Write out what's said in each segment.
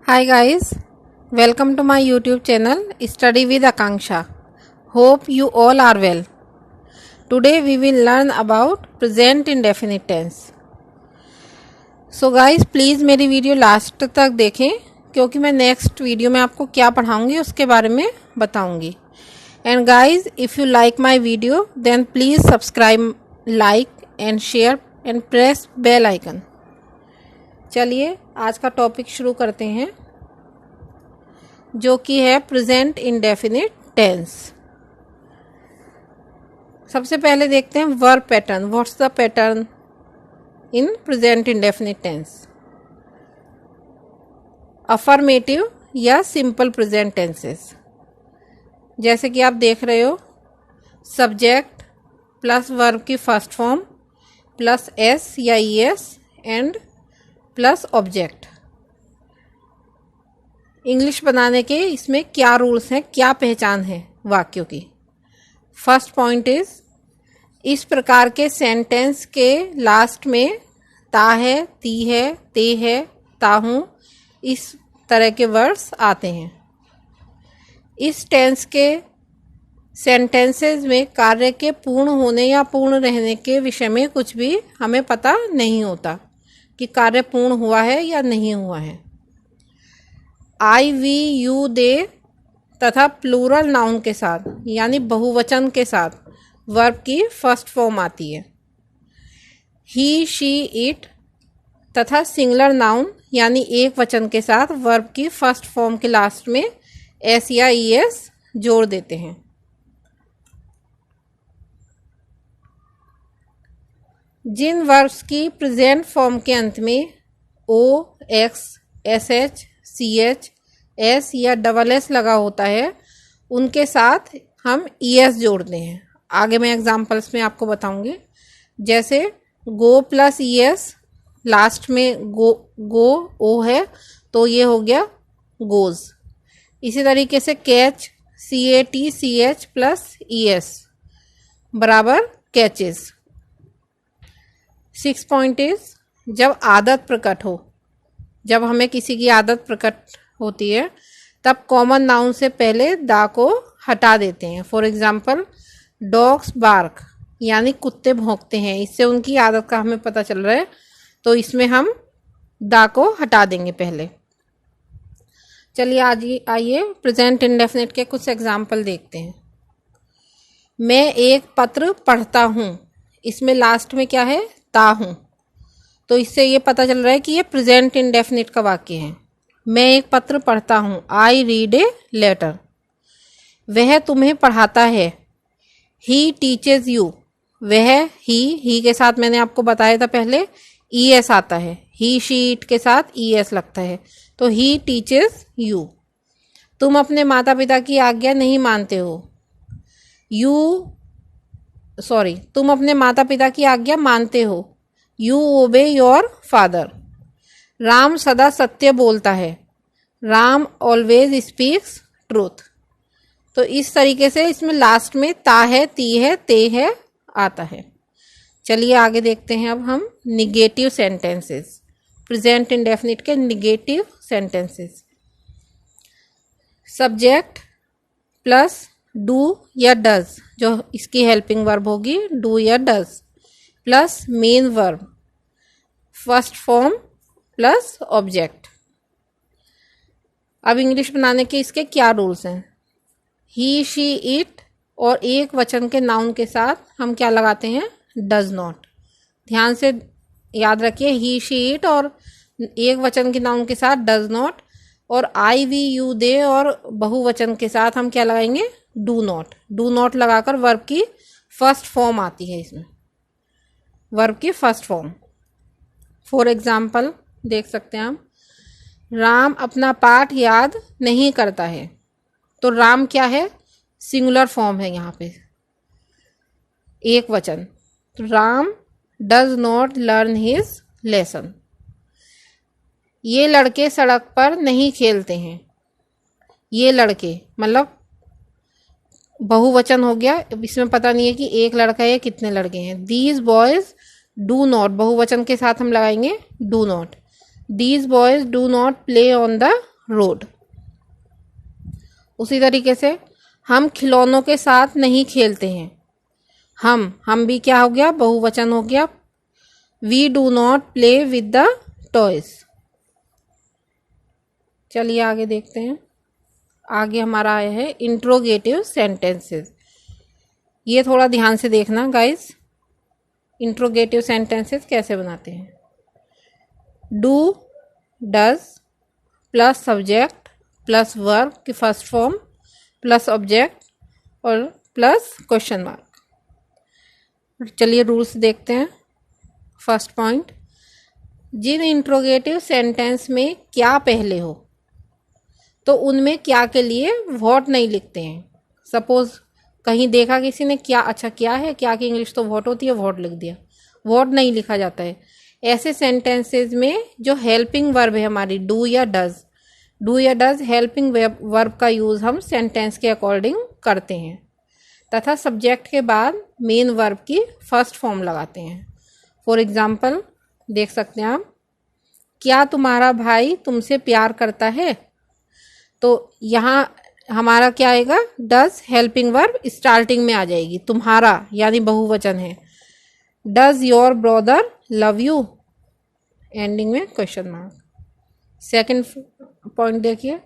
Hi guys, welcome to my YouTube channel Study with Akanksha. Hope you all are well. Today we will learn about present indefinite tense. So guys, please मेरी video last तक देखें क्योंकि मैं next video में आपको क्या पढ़ाऊंगी उसके बारे में बताऊंगी. And guys, if you like my video, then please subscribe, like and share and press bell icon. चलिए आज का टॉपिक शुरू करते हैं जो कि है प्रेजेंट इंडेफिनिट टेंस. सबसे पहले देखते हैं verb pattern. What's the pattern in present indefinite tense? Affirmative या सिंपल प्रेजेंट टेंसेस. जैसे कि आप देख रहे हो, सब्जेक्ट प्लस वर्ब की फर्स्ट फॉर्म प्लस एस या E S and plus object. English बनाने के इसमें क्या रूल्स हैं, क्या पहचान है वाक्यों की? फर्स्ट पॉइंट इज, इस प्रकार के सेंटेंस के लास्ट में ता है, ती है, ते है, ता हूँ, इस तरह के वर्ड्स आते हैं. इस टेंस के सेंटेंसेस में कार्य के पूर्ण होने या पूर्ण रहने के विषय में कुछ भी हमें पता नहीं होता कि कार्य पूर्ण हुआ है या नहीं हुआ है. आई, वी, यू, दे तथा प्लूरल नाउन के साथ यानी बहुवचन के साथ वर्ब की फर्स्ट फॉर्म आती है. ही, शी, इट तथा सिंगुलर नाउन यानी एक वचन के साथ वर्ब की फर्स्ट फॉर्म के लास्ट में एस या ई एस जोड़ देते हैं. जिन वर्ब्स की प्रेजेंट फॉर्म के अंत में O, X, S H, C H, S या डबल एस लगा होता है उनके साथ हम ई एस जोड़ते हैं. आगे मैं एग्जांपल्स में आपको बताऊंगी. जैसे गो प्लस ई एस, लास्ट में गो ओ है तो ये हो गया गोज. इसी तरीके से catch, C A T C H plus E S बराबर कैचेस. 6 पॉइंट इज, जब आदत प्रकट हो, जब हमें किसी की आदत प्रकट होती है तब कॉमन नाउन से पहले दा को हटा देते हैं. फॉर एग्जाम्पल, डॉग्स बार्क यानी कुत्ते भौंकते हैं, इससे उनकी आदत का हमें पता चल रहा है तो इसमें हम दा को हटा देंगे पहले. चलिए आज आइए प्रेजेंट इंडेफिनिट के कुछ एग्जाम्पल देखते हैं. मैं एक पत्र पढ़ता हूँ, इसमें लास्ट में क्या है? ता हूँ, तो इससे ये पता चल रहा है कि ये प्रेजेंट इंडेफिनिट का वाक्य है. मैं एक पत्र पढ़ता हूँ, आई रीड ए लेटर. वह तुम्हें पढ़ाता है, ही टीचेज यू. वह, ही के साथ मैंने आपको बताया था पहले ई एस आता है. ही, शी, इट के साथ ई एस लगता है तो ही टीचेज यू. तुम अपने माता पिता की आज्ञा नहीं मानते हो. तुम अपने माता पिता की आज्ञा मानते हो. यू ओबे योर फादर. राम सदा सत्य बोलता है. Ram always speaks truth. तो इस तरीके से इसमें लास्ट में ता है, ती है, ते है आता है. चलिए आगे देखते हैं अब हम निगेटिव सेंटेंसेस. प्रेजेंट इंडेफिनिट के negative sentences. Subject plus do या डज, जो इसकी हेल्पिंग वर्ब होगी, डू या does plus main verb first form plus object. अब इंग्लिश बनाने के इसके क्या रूल्स हैं? ही, शी, इट और एक वचन के नाउन के साथ हम क्या लगाते हैं? Does not. ध्यान से याद रखिए, ही, शी, इट और एक वचन के नाउन के साथ डज नॉट, और आई, वी, यू, दे और बहुवचन के साथ हम क्या लगाएंगे? Do not. डू नॉट लगाकर वर्ब की फर्स्ट फॉर्म आती है इसमें, वर्ब की फर्स्ट फॉर्म. फॉर एग्जाम्पल देख सकते हैं हम, राम अपना पाठ याद नहीं करता है. तो राम क्या है? सिंगुलर फॉर्म है यहाँ पे, एक वचन. तो Ram does not learn his lesson. ये लड़के सड़क पर नहीं खेलते हैं. ये लड़के मतलब बहुवचन हो गया, इसमें पता नहीं है कि एक लड़का है कितने लड़के हैं. दीज बॉयज डू नॉट, बहुवचन के साथ हम लगाएंगे do not. These boys do not play on the road. उसी तरीके से हम खिलौनों के साथ नहीं खेलते हैं। हम भी क्या हो गया, बहुवचन हो गया। We do not play with the toys. चलिए आगे देखते हैं। आगे हमारा आया है इंट्रोगेटिव सेंटेंसेस। ये थोड़ा ध्यान से देखना गाइस, इंट्रोगेटिव सेंटेंसेस कैसे बनाते हैं। Do, does plus subject plus verb की फर्स्ट फॉर्म प्लस ऑब्जेक्ट और प्लस क्वेश्चन मार्क। चलिए रूल्स देखते हैं। फर्स्ट पॉइंट, जिन इंट्रोगेटिव सेंटेंस में क्या पहले हो तो उनमें क्या के लिए व्हाट नहीं लिखते हैं। सपोज कहीं देखा किसी ने क्या, अच्छा क्या है, क्या की इंग्लिश तो व्हाट होती है, व्हाट लिख दिया, व्हाट नहीं लिखा जाता है। ऐसे सेंटेंसेस में जो हेल्पिंग वर्ब है हमारी डू या डज हेल्पिंग वर्ब का यूज़ हम सेंटेंस के अकॉर्डिंग करते हैं तथा सब्जेक्ट के बाद मेन वर्ब की फर्स्ट फॉर्म लगाते हैं। फॉर एग्जाम्पल देख सकते हैं आप, क्या तुम्हारा भाई तुमसे प्यार करता है, तो यहाँ हमारा क्या आएगा, डज हेल्पिंग वर्ब स्टार्टिंग में आ जाएगी, तुम्हारा यानी बहुवचन है। Does your brother love you, ending में क्वेश्चन मार्क। सेकंड पॉइंट देखिए,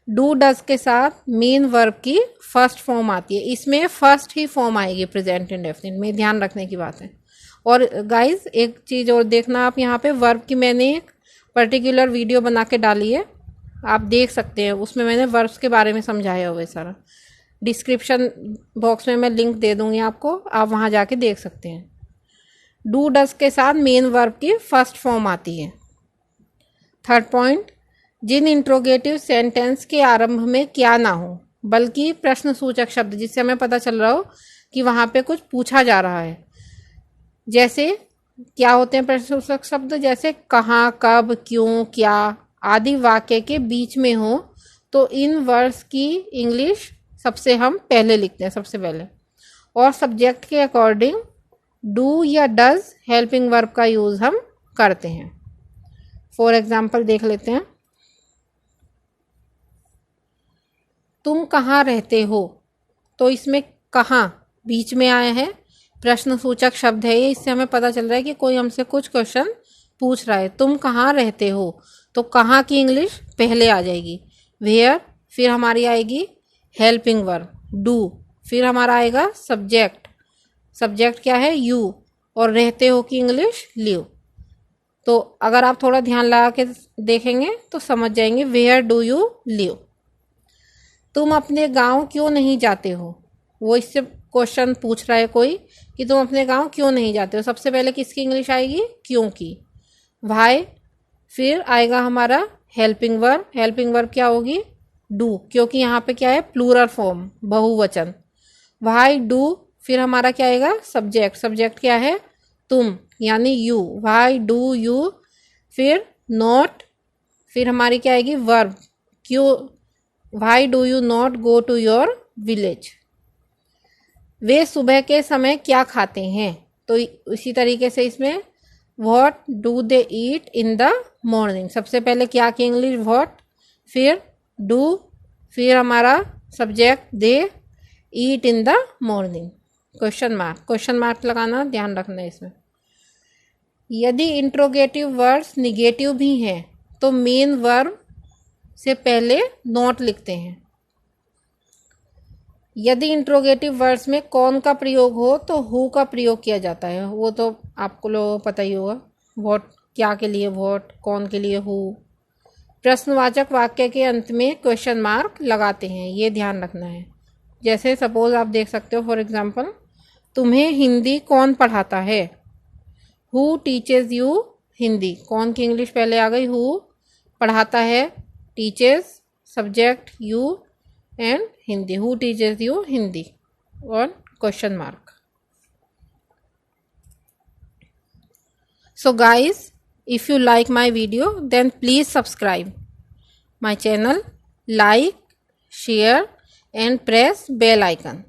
डू डज के साथ मेन वर्ब की फर्स्ट फॉर्म आती है। इसमें फर्स्ट ही फॉर्म आएगी प्रेजेंट इंडेफिनिट में, ध्यान रखने की बात है। और गाइज एक चीज़ और देखना आप, यहाँ पे वर्ब की मैंने एक पर्टिकुलर वीडियो बना के डाली है, आप देख सकते हैं। उसमें मैंने वर्ब्स के बारे में समझाया हुआ है सारा। डिस्क्रिप्शन बॉक्स में मैं लिंक दे दूँगी आपको, आप वहाँ जाके देख सकते हैं। डू डज के साथ मेन वर्ब की फर्स्ट फॉर्म आती है। थर्ड पॉइंट, जिन इंट्रोगेटिव सेंटेंस के आरंभ में क्या ना हो बल्कि प्रश्नसूचक शब्द, जिससे हमें पता चल रहा हो कि वहाँ पे कुछ पूछा जा रहा है। जैसे क्या होते हैं प्रश्नसूचक शब्द, जैसे कहाँ, कब, क्यों, क्या आदि वाक्य के बीच में हो तो इन वर्ड्स की इंग्लिश सबसे हम पहले लिखते हैं, सबसे पहले। और सब्जेक्ट के अकॉर्डिंग डू या डज हेल्पिंग वर्ब का यूज़ हम करते हैं। फॉर एग्जाम्पल देख लेते हैं, तुम कहाँ रहते हो, तो इसमें कहाँ बीच में आया है, प्रश्नसूचक शब्द है ये, इससे हमें पता चल रहा है कि कोई हमसे कुछ क्वेश्चन पूछ रहा है। तुम कहाँ रहते हो, तो कहाँ की इंग्लिश पहले आ जाएगी। वेयर, फिर हमारी आएगी हेल्पिंग वर्ब डू, फिर हमारा आएगा सब्जेक्ट, सब्जेक्ट क्या है यू, और रहते हो की इंग्लिश लिव। तो अगर आप थोड़ा ध्यान लगा के देखेंगे तो समझ जाएंगे, वेयर डू यू लिव। तुम अपने गांव क्यों नहीं जाते हो, वो इससे क्वेश्चन पूछ रहा है कोई कि तुम अपने गांव क्यों नहीं जाते हो। सबसे पहले किसकी इंग्लिश आएगी, क्योंकि। वाई, फिर आएगा हमारा हेल्पिंग वर्ब, हेल्पिंग वर्ब क्या होगी डू, क्योंकि यहाँ पे क्या है प्लूरल फॉर्म, बहुवचन। वाई डू, फिर हमारा क्या आएगा सब्जेक्ट, सब्जेक्ट क्या है तुम यानी यू, वाई डू यू, फिर नॉट, फिर हमारी क्या आएगी वर्ब क्यों, why do you not go to your village. वे सुबह के समय क्या खाते हैं, तो इसी तरीके से इसमें what do they eat in the morning, सबसे पहले क्या की इंग्लिश व्हाट, फिर डू, फिर हमारा subject they, eat in the morning, question mark, question mark लगाना, ध्यान रखना है इसमें। यदि इंट्रोगेटिव वर्ड्स निगेटिव भी हैं तो मेन वर्ब से पहले नॉट लिखते हैं। यदि इंट्रोगेटिव वर्ड्स में कौन का प्रयोग हो तो हु का प्रयोग किया जाता है, वो तो आपको लोगों को पता ही होगा। व्हाट क्या के लिए व्हाट, कौन के लिए हु। प्रश्नवाचक वाक्य के अंत में क्वेश्चन मार्क लगाते हैं, ये ध्यान रखना है। जैसे सपोज आप देख सकते हो, फॉर एग्जांपल तुम्हें हिंदी कौन पढ़ाता है, हु टीचेज यू हिंदी, कौन की इंग्लिश पहले आ गई हु, पढ़ाता है teaches, subject you and Hindi, who teaches you Hindi और question mark. So guys, if you like my video then please subscribe my channel, like, share and press bell icon.